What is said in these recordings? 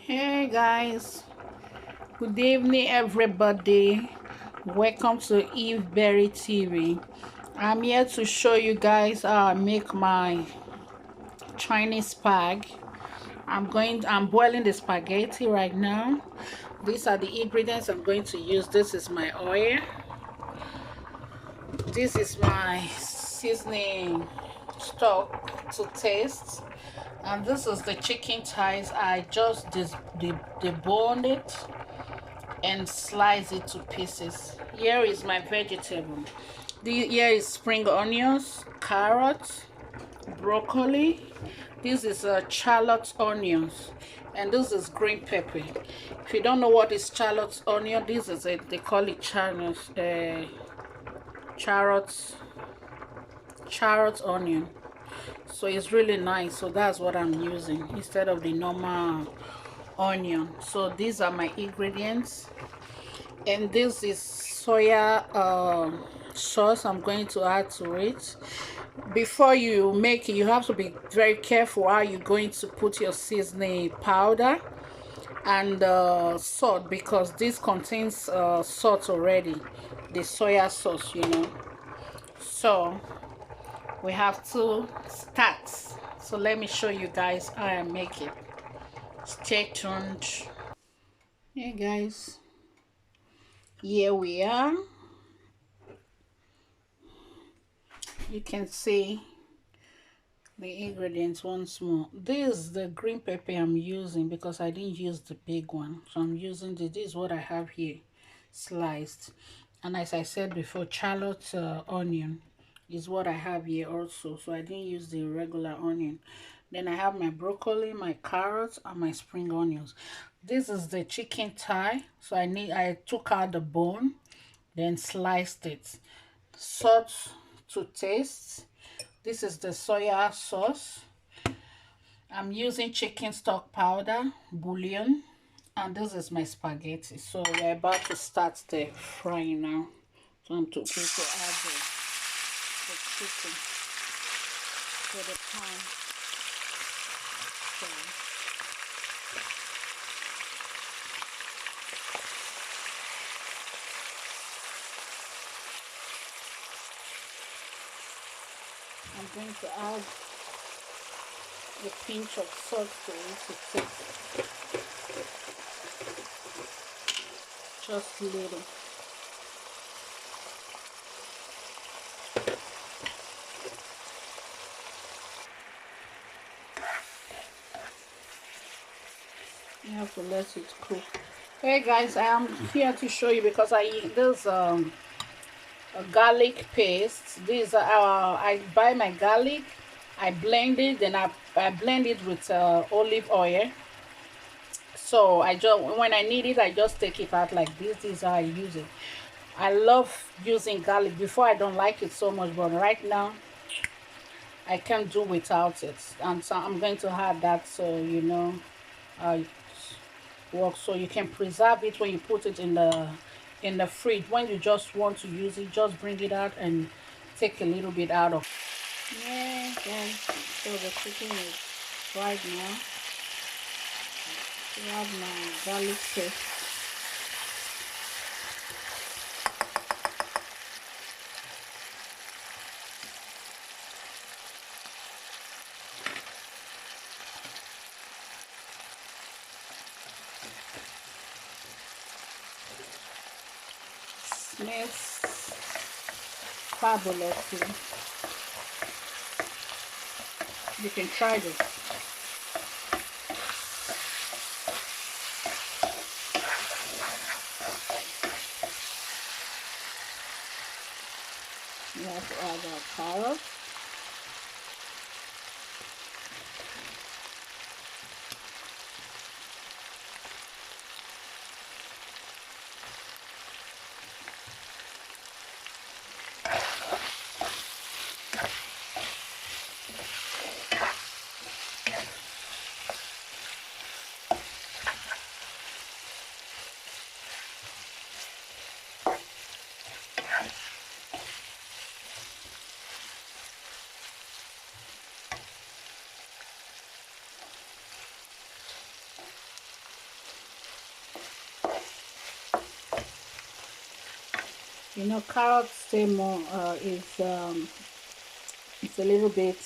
Hey guys, good evening everybody. Welcome to Eve Berry TV. I'm here to show you guys how I make my Chinese spag. I'm boiling the spaghetti right now. These are the ingredients I'm going to use. This is my oil. This is my seasoning stock to taste. And this is the chicken thighs. I just deboned it and slice it to pieces. Here is my vegetable. Here is spring onions, carrots, broccoli. This is shallot onions, and this is green pepper. If you don't know what is shallot onion, this is it. They call it carrots, carrot onion. So it's really nice. So that's what I'm using instead of the normal onion. So these are my ingredients, and this is soya sauce I'm going to add to it. Before you make it, you have to be very careful how you're going to put your seasoning powder and salt, because this contains salt already, the soya sauce, so we have to start. So let me show you guys how I make it. Stay tuned. Hey guys, here we are. You can see the ingredients once more. This is the green pepper I'm using because I didn't use the big one, so I'm using this is what I have here sliced. And as I said before, shallot onion is what I have here also, so I didn't use the regular onion. Then I have my broccoli, my carrots, and my spring onions. This is the chicken thigh, so I took out the bone, then sliced it. Salt to taste. This is the soya sauce. I'm using chicken stock powder, bouillon, and this is my spaghetti. So we're about to start the frying now. So I'm going to add the chicken to the pan. So I'm going to add a pinch of salt to it to taste. Just a little. You have to let it cook. Hey guys, I am here to show you because there's a garlic paste. I buy my garlic, I blend it, then I blend it with olive oil. So I just, when I need it, I just take it out like this. This is how I use it. I love using garlic. Before I don't like it so much, but right now I can't do without it. And so I'm going to add that, so it works. So you can preserve it when you put it in the fridge. When you just want to use it, just bring it out and take a little bit out of. Yeah, guys. So the chicken is right now. I have my garlic paste. Smells fabulously. You can try this. You have to add our carrots. You know, carrots stay more it's a little bit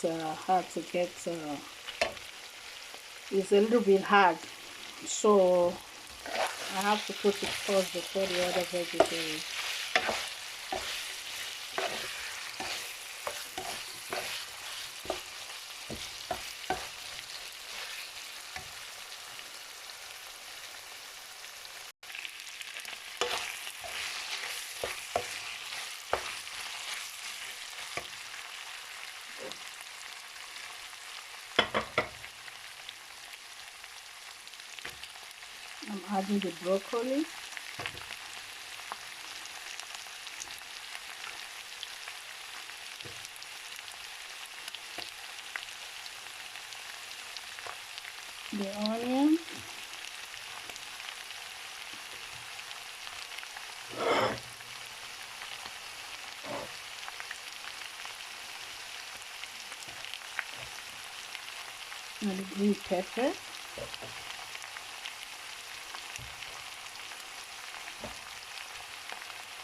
hard to get. It's a little bit hard, so I have to put it first before the other vegetables. I'm adding the broccoli. The onion. And the green pepper.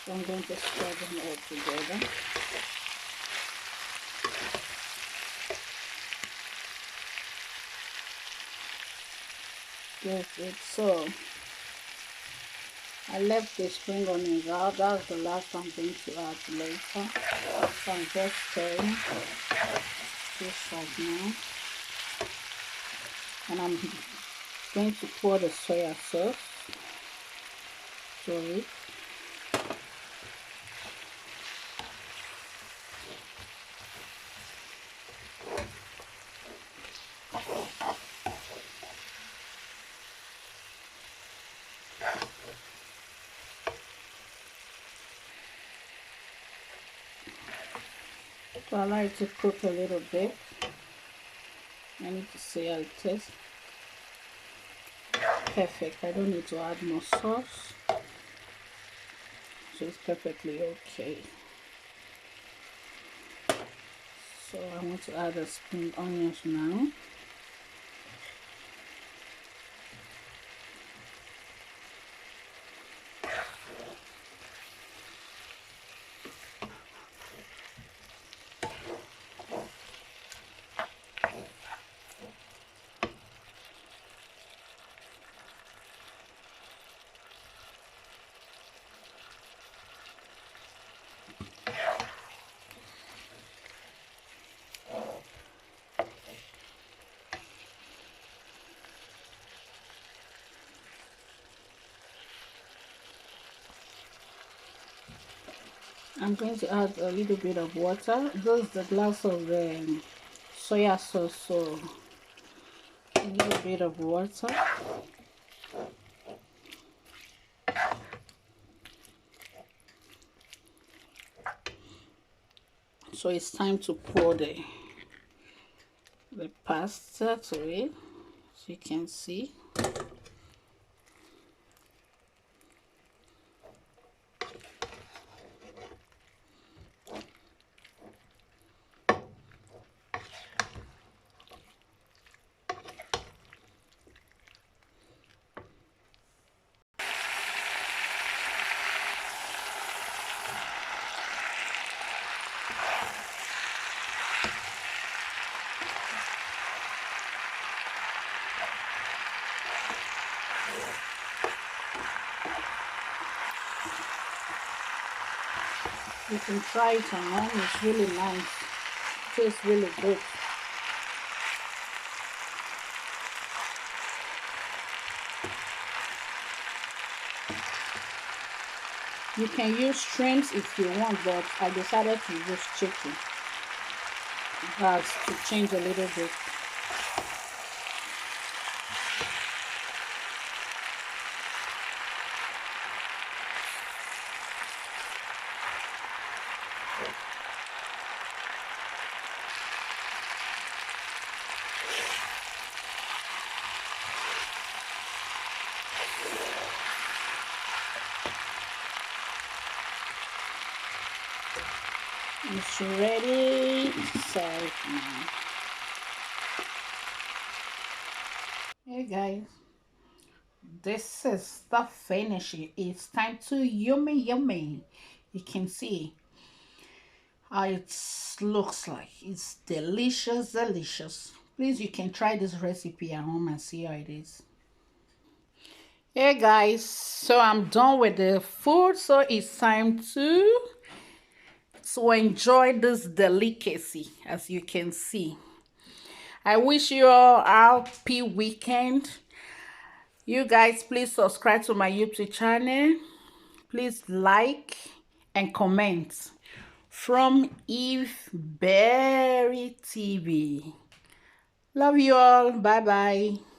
So I'm going to stir them all together. Good. So I left the spring onions out. That's the last I'm going to add later. So I'm just stirring this right now. And I'm going to pour the soya sauce to it. So I like to cook a little bit. I need to see how it tastes. Perfect. I don't need to add more sauce. So it's perfectly okay. So I want to add the spring onions now. I'm going to add a little bit of water. This is the glass of the soya sauce, so a little bit of water. So it's time to pour the pasta to it, so you can see. You can try it on home. It's really nice. It tastes really good. You can use shrimps if you want, but I decided to use chicken. That's to change a little bit. It's ready to serve now. Hey guys, this is the finish. It's time to yummy. You can see how it looks like. It's delicious, delicious. Please, you can try this recipe at home and see how it is. Hey guys, so I'm done with the food, so it's time to enjoy this delicacy. As you can see, I wish you all a happy weekend. You guys, please subscribe to my YouTube channel. Please like and comment. From Eve Berry TV. Love you all. Bye bye.